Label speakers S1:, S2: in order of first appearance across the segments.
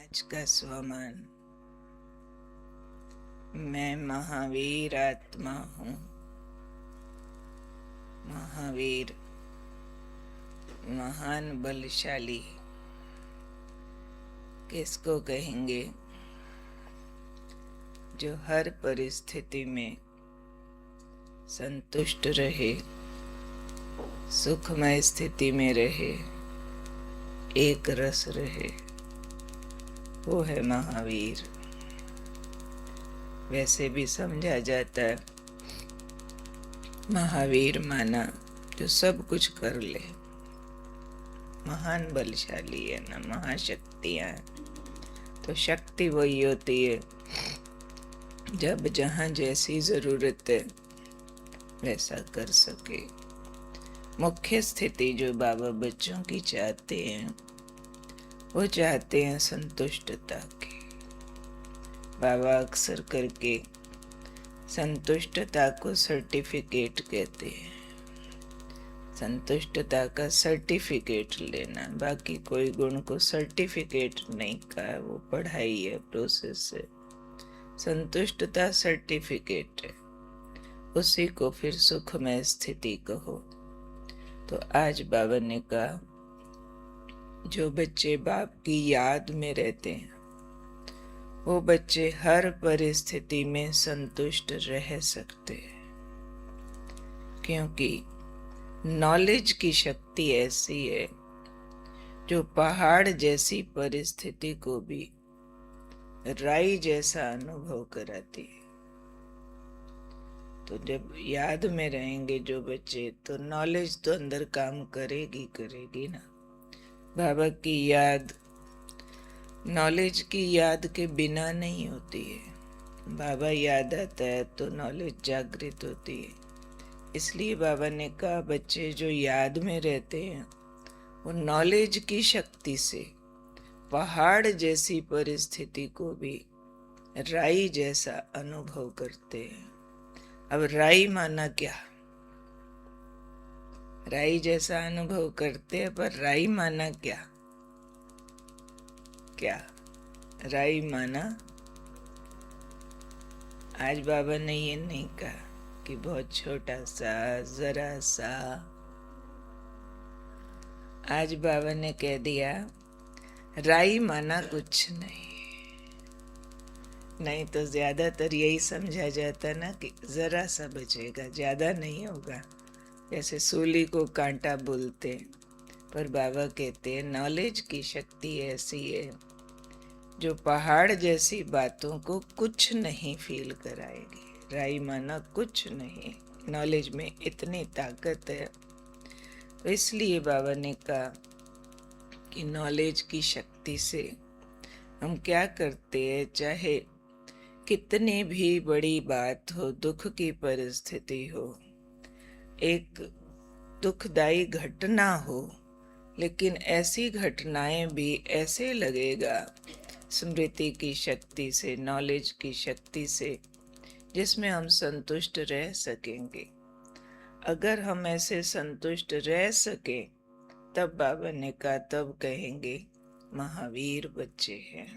S1: आज का स्वमान। मैं महावीर आत्मा हूँ। महावीर महान बलशाली किसको कहेंगे? जो हर परिस्थिति में संतुष्ट रहे, सुखमय स्थिति में रहे, एक रस रहे, वो है महावीर। वैसे भी समझा जाता है महावीर माना जो सब कुछ कर ले। महान बलशाली है ना, महाशक्तियां। तो शक्ति वही होती है जब जहाँ जैसी जरूरत है वैसा कर सके। मुख्य स्थिति जो बाबा बच्चों की चाहते हैं, वो चाहते हैं संतुष्टता की। बाबा अक्सर करके संतुष्टता को सर्टिफिकेट कहते हैं। संतुष्टता का सर्टिफिकेट लेना, बाकी कोई गुण को सर्टिफिकेट नहीं कहा, वो पढ़ाई है, प्रोसेस है। संतुष्टता सर्टिफिकेट है, उसी को फिर सुखमय स्थिति कहो। तो आज बाबा ने कहा जो बच्चे बाप की याद में रहते हैं वो बच्चे हर परिस्थिति में संतुष्ट रह सकते हैं, क्योंकि नॉलेज की शक्ति ऐसी है जो पहाड़ जैसी परिस्थिति को भी राई जैसा अनुभव कराती है। तो जब याद में रहेंगे जो बच्चे, तो नॉलेज तो अंदर काम करेगी ना। बाबा की याद नॉलेज की याद के बिना नहीं होती है। बाबा याद आता है तो नॉलेज जागृत होती है। इसलिए बाबा ने कहा बच्चे जो याद में रहते हैं वो नॉलेज की शक्ति से पहाड़ जैसी परिस्थिति को भी राई जैसा अनुभव करते हैं। अब राई माना क्या? राई जैसा अनुभव करते हैं, पर राई माना क्या? राई माना, आज बाबा ने ये नहीं कहा कि बहुत छोटा सा, जरा सा। आज बाबा ने कह दिया राई माना कुछ नहीं तो ज्यादातर यही समझा जाता ना कि जरा सा बचेगा, ज्यादा नहीं होगा। जैसे सूली को कांटा बोलते, पर बाबा कहते हैं नॉलेज की शक्ति ऐसी है जो पहाड़ जैसी बातों को कुछ नहीं फील कराएगी। राई माना कुछ नहीं, नॉलेज में इतनी ताकत है। तो इसलिए बाबा ने कहा कि नॉलेज की शक्ति से हम क्या करते हैं, चाहे कितनी भी बड़ी बात हो, दुख की परिस्थिति हो, एक दुखदाई घटना हो, लेकिन ऐसी घटनाएं भी ऐसे लगेगा स्मृति की शक्ति से, नॉलेज की शक्ति से, जिसमें हम संतुष्ट रह सकेंगे। अगर हम ऐसे संतुष्ट रह सके तब बाबा ने कहा, तब कहेंगे महावीर बच्चे हैं।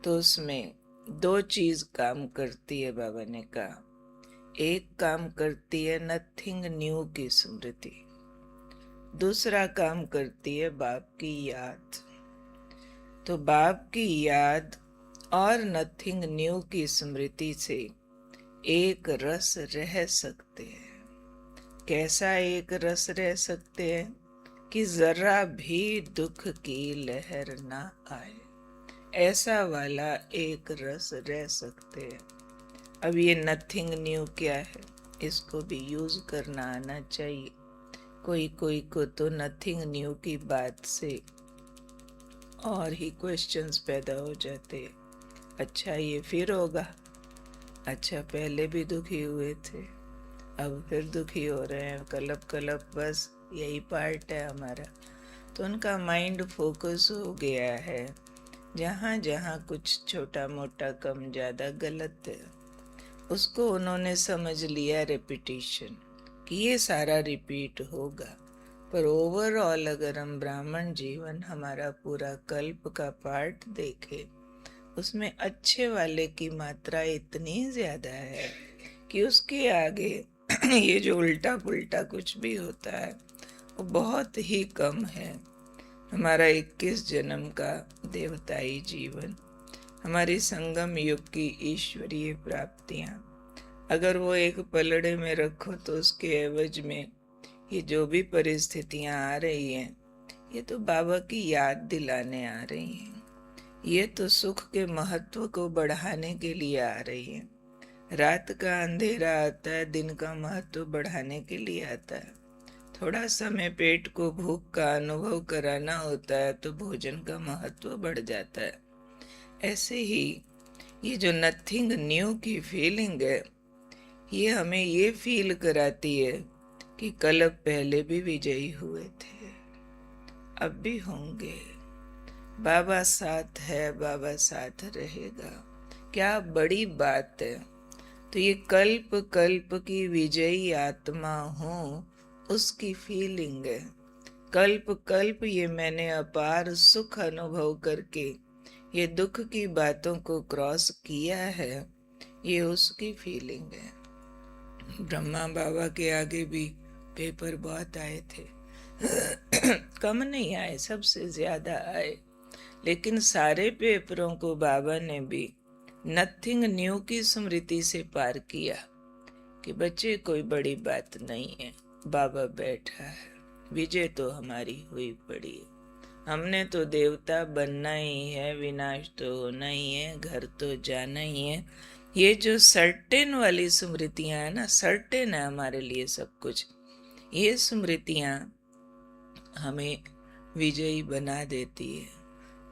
S1: तो उसमें दो चीज काम करती है। बाबा ने कहा एक काम करती है नथिंग न्यू की स्मृति, दूसरा काम करती है बाप की याद। तो बाप की याद और नथिंग न्यू की स्मृति से एक रस रह सकते हैं। कैसा एक रस रह सकते हैं कि जरा भी दुख की लहर ना आए, ऐसा वाला एक रस रह सकते हैं। अब ये नथिंग न्यू क्या है, इसको भी यूज करना आना चाहिए। कोई को तो नथिंग न्यू की बात से और ही क्वेश्चंस पैदा हो जाते। अच्छा ये फिर होगा, अच्छा पहले भी दुखी हुए थे, अब फिर दुखी हो रहे हैं, कलप बस यही पार्ट है हमारा। तो उनका माइंड फोकस हो गया है जहाँ जहाँ कुछ छोटा मोटा कम ज़्यादा गलत है, उसको उन्होंने समझ लिया रेपिटिशन, कि ये सारा रिपीट होगा। पर ओवरऑल अगर हम ब्राह्मण जीवन हमारा पूरा कल्प का पार्ट देखें, उसमें अच्छे वाले की मात्रा इतनी ज्यादा है कि उसके आगे ये जो उल्टा पुल्टा कुछ भी होता है वो बहुत ही कम है। हमारा 21 जन्म का देवताई जीवन, हमारी संगम युग की ईश्वरीय प्राप्तियां, अगर वो एक पलड़े में रखो तो उसके एवज में ये जो भी परिस्थितियां आ रही हैं, ये तो बाबा की याद दिलाने आ रही हैं। ये तो सुख के महत्व को बढ़ाने के लिए आ रही है। रात का अंधेरा आता है, दिन का महत्व बढ़ाने के लिए आता है। थोड़ा समय पेट को भूख का अनुभव कराना होता है तो भोजन का महत्व बढ़ जाता है। ऐसे ही ये जो नथिंग न्यू की फीलिंग है, ये हमें ये फील कराती है कि कल अब पहले भी विजयी हुए थे, अब भी होंगे। बाबा साथ है, बाबा साथ रहेगा। क्या बड़ी बात है। तो ये कल्प कल्प की विजयी आत्मा हूँ, उसकी फीलिंग है। कल्प कल्प ये मैंने अपार सुख अनुभव करके ये दुख की बातों को क्रॉस किया है, ये उसकी फीलिंग है। ब्रह्मा बाबा के आगे भी पेपर बहुत आए थे कम नहीं आए, सबसे ज्यादा आए, लेकिन सारे पेपरों को बाबा ने भी नथिंग न्यू की स्मृति से पार किया कि बच्चे कोई बड़ी बात नहीं है, बाबा बैठा है, विजय तो हमारी हुई पड़ी है। हमने तो देवता बनना ही है, विनाश तो होना ही है, घर तो जाना ही है। ये जो सर्टेन वाली स्मृतियां है ना, सर्टेन है हमारे लिए सब कुछ, ये स्मृतियां हमें विजयी बना देती है।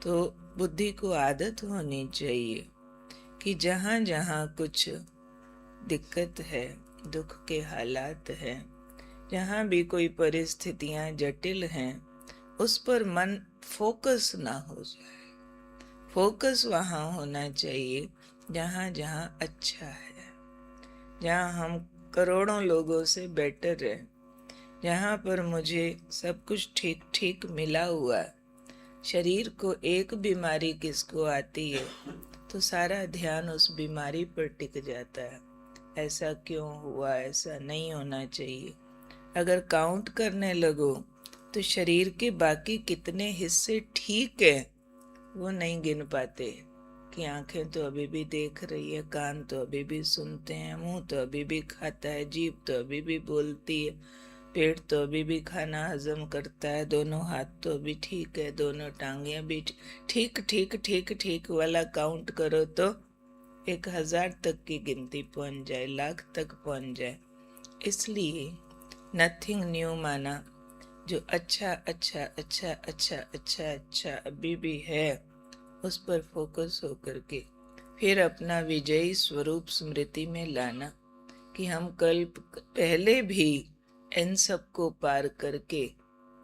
S1: तो बुद्धि को आदत होनी चाहिए कि जहाँ जहाँ कुछ दिक्कत है, दुख के हालात हैं, जहाँ भी कोई परिस्थितियाँ जटिल हैं, उस पर मन फोकस ना हो जाए। फोकस वहाँ होना चाहिए जहाँ जहाँ अच्छा है, जहाँ हम करोड़ों लोगों से बेटर है, जहाँ पर मुझे सब कुछ ठीक ठीक मिला हुआ है। शरीर को एक बीमारी किसको आती है तो सारा ध्यान उस बीमारी पर टिक जाता है। ऐसा क्यों हुआ, ऐसा नहीं होना चाहिए। अगर काउंट करने लगो तो शरीर के बाकी कितने हिस्से ठीक है वो नहीं गिन पाते कि आंखें तो अभी भी देख रही है, कान तो अभी भी सुनते हैं, मुंह तो अभी भी खाता है, जीभ तो अभी भी बोलती है, पेट तो अभी भी खाना हजम करता है, दोनों हाथ तो अभी ठीक है, दोनों टांगियां भी ठीक ठीक ठीक ठीक वाला काउंट करो तो 1000 तक की गिनती पहुंच जाए, लाख तक पहुंच जाए। इसलिए नथिंग न्यू माना, जो अच्छा अच्छा अच्छा अच्छा अच्छा अच्छा अभी भी है उस पर फोकस होकर के फिर अपना विजयी स्वरूप स्मृति में लाना कि हम कल पहले भी इन सब को पार करके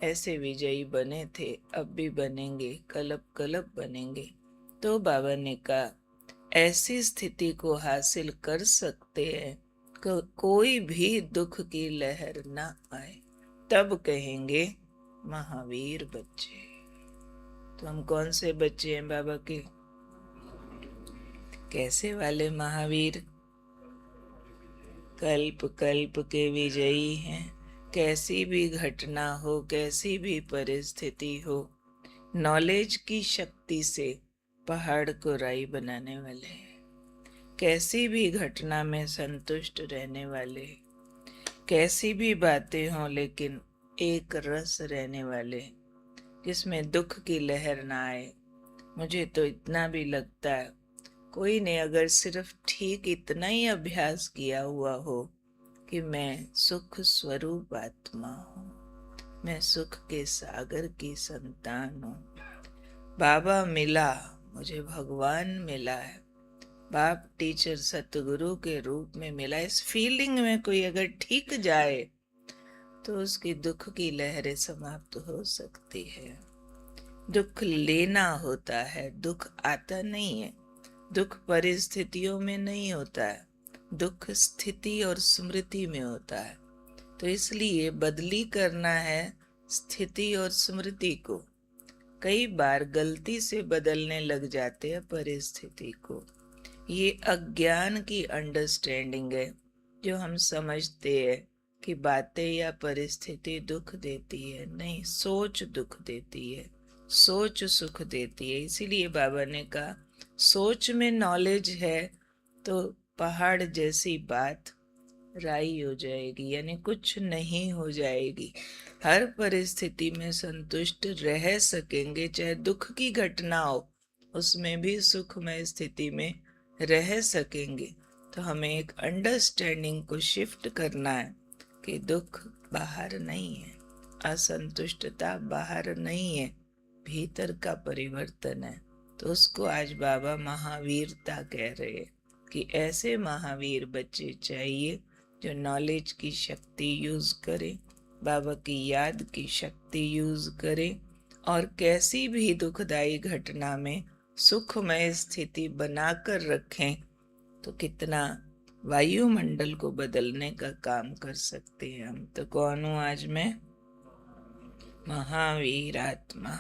S1: ऐसे विजयी बने थे, अब भी बनेंगे, कलब कलब बनेंगे। तो बाबा ने कहा ऐसी स्थिति को हासिल कर सकते हैं कोई भी दुख की लहर ना आए, तब कहेंगे महावीर बच्चे। तो हम कौन से बच्चे हैं बाबा के? कैसे वाले महावीर? कल्प कल्प के विजयी हैं। कैसी भी घटना हो, कैसी भी परिस्थिति हो, नॉलेज की शक्ति से पहाड़ को राई बनाने वाले हैं। कैसी भी घटना में संतुष्ट रहने वाले, कैसी भी बातें हों लेकिन एक रस रहने वाले, जिसमें दुख की लहर ना आए। मुझे तो इतना भी लगता है कोई ने अगर सिर्फ ठीक इतना ही अभ्यास किया हुआ हो कि मैं सुख स्वरूप आत्मा हूँ, मैं सुख के सागर की संतान हूँ, बाबा मिला, मुझे भगवान मिला है, बाप टीचर सतगुरु के रूप में मिला, इस फीलिंग में कोई अगर ठीक जाए तो उसकी दुख की लहरें समाप्त हो सकती है। दुख लेना होता है, दुख आता नहीं है। दुख परिस्थितियों में नहीं होता है, दुख स्थिति और स्मृति में होता है। तो इसलिए बदली करना है स्थिति और स्मृति को कई बार गलती से बदलने लग जाते हैं परिस्थिति को। ये अज्ञान की अंडरस्टैंडिंग है, जो हम समझते हैं कि बातें या परिस्थिति दुख देती है। नहीं, सोच दुख देती है, सोच सुख देती है। इसीलिए बाबा ने कहा सोच में नॉलेज है तो पहाड़ जैसी बात राई हो जाएगी, यानी कुछ नहीं हो जाएगी। हर परिस्थिति में संतुष्ट रह सकेंगे, चाहे दुख की घटना हो उसमें भी सुखमय स्थिति में रह सकेंगे। तो हमें एक अंडरस्टैंडिंग को शिफ्ट करना है कि दुख बाहर नहीं है, असंतुष्टता बाहर नहीं है, भीतर का परिवर्तन है। तो उसको आज बाबा महावीरता कह रहे हैं कि ऐसे महावीर बच्चे चाहिए जो नॉलेज की शक्ति यूज करे, बाबा की याद की शक्ति यूज करे, और कैसी भी दुखदाई घटना में सुखमय स्थिति बनाकर रखें। तो कितना वायुमंडल को बदलने का काम कर सकते हैं हम। तो कौन हूँ आज मैं? महावीर आत्मा।